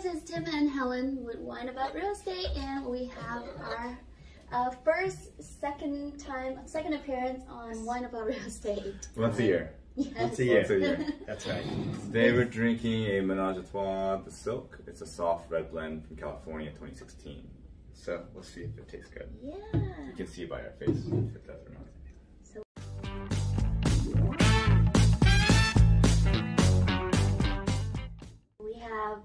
is Tim and Helen with Wine About Real Estate, and we have our second appearance on Wine About Real Estate. Once a year. Yes. Once a year. That's right. Today we're drinking a Menage a Trois, the Silk. It's a soft red blend from California, 2016. So we'll see if it tastes good. Yeah. You can see by our face if it does or not.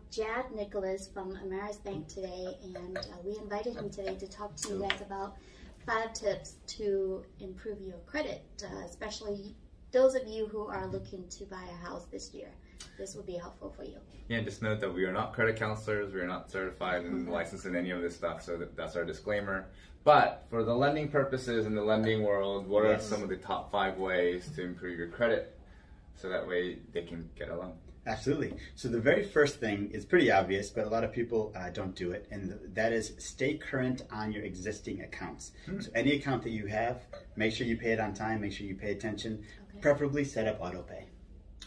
Jad Nicholas from Ameris Bank today, and we invited him today to talk to you guys about 5 tips to improve your credit, especially those of you who are looking to buy a house this year. This will be helpful for you. Yeah, just note that we are not credit counselors, we are not certified and licensed in any of this stuff, so that's our disclaimer. But for the lending purposes in the lending world, what are some of the top 5 ways to improve your credit so that way they can get a loan? Absolutely. So the very first thing is pretty obvious, but a lot of people don't do it, and that is stay current on your existing accounts. So any account that you have, make sure you pay it on time, make sure you pay attention, preferably set up auto pay.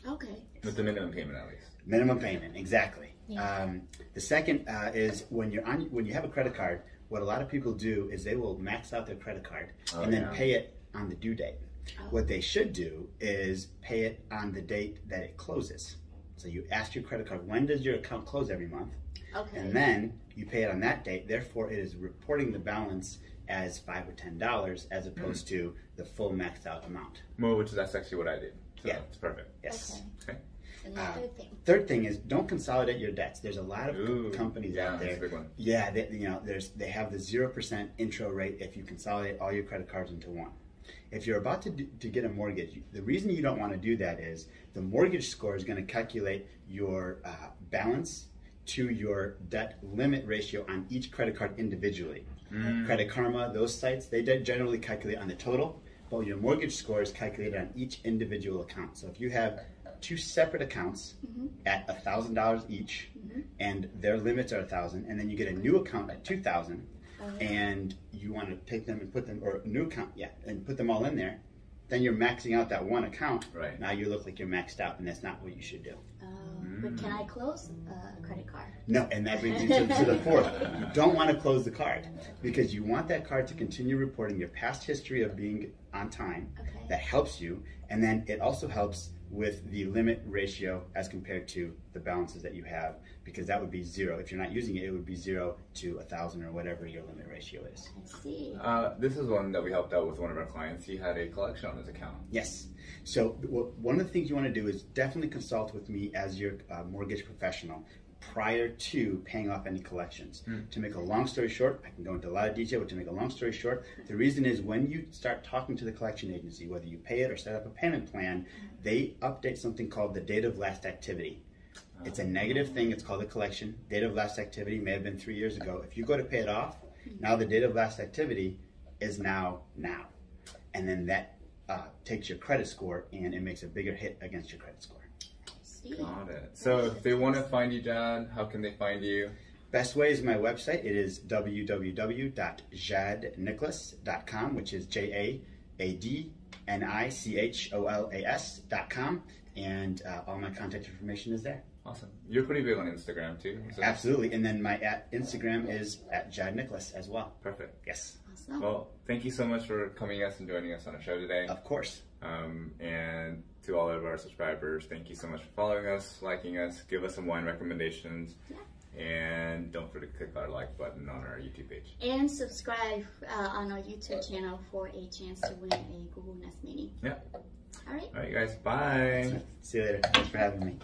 Okay. With the minimum payment at least. Minimum payment, exactly. Yeah. The second is when you have a credit card, what a lot of people do is they will max out their credit card and then pay it on the due date. What they should do is pay it on the date that it closes. So you ask your credit card, when does your account close every month? Okay. And then you pay it on that date. Therefore, it is reporting the balance as $5 or $10 as opposed to the full maxed out amount. Well, that's actually what I did. So yeah, it's perfect. Yes. Okay. And the third thing is don't consolidate your debts. There's a lot of companies out there. That's a big one. Yeah, they have the 0% intro rate if you consolidate all your credit cards into one. If you're about to get a mortgage, the reason you don't want to do that is the mortgage score is going to calculate your balance to your debt limit ratio on each credit card individually. Credit Karma, those sites, they generally calculate on the total, but your mortgage score is calculated on each individual account. So if you have 2 separate accounts at $1,000 each, and their limits are $1,000, and then you get a new account at $2,000, and you want to pick them and put them, or a new account, and put them all in there, then you're maxing out that one account. Right. Now you look like you're maxed out, and that's not what you should do. But can I close a credit card? No, and that brings you to the fourth. You don't want to close the card because you want that card to continue reporting your past history of being on time. Okay. That helps you, and then it also helps with the limit ratio as compared to the balances that you have, because that would be 0. If you're not using it, it would be 0 to 1,000 or whatever your limit ratio is. I see. This is one that we helped out with one of our clients. He had a collection on his account. Yes. So one of the things you want to do is definitely consult with me as your mortgage professional prior to paying off any collections. To make a long story short, I can go into a lot of detail, but to make a long story short, the reason is when you start talking to the collection agency, whether you pay it or set up a payment plan, they update something called the date of last activity. It's a negative thing, it's called a collection. Date of last activity may have been 3 years ago. If you go to pay it off, now the date of last activity is now. And then that takes your credit score and it makes a bigger hit against your credit score. Got it. So if they want to find you, Jad, how can they find you? Best way is my website. It is www.jadnicholas.com, which is JADNICHOLAS.com, and all my contact information is there. Awesome. You're pretty big on Instagram too. So. Absolutely, and then my Instagram is @JadNicholas as well. Perfect. Yes. Awesome. Well, thank you so much for coming us and joining us on our show today. Of course. And to all of our subscribers, thank you so much for following us, liking us, give us some wine recommendations, and don't forget to click our like button on our YouTube page. And subscribe on our YouTube channel for a chance to win a Google Nest Mini. Yeah. All right. All right, guys. Bye. See you later. Thanks for having me.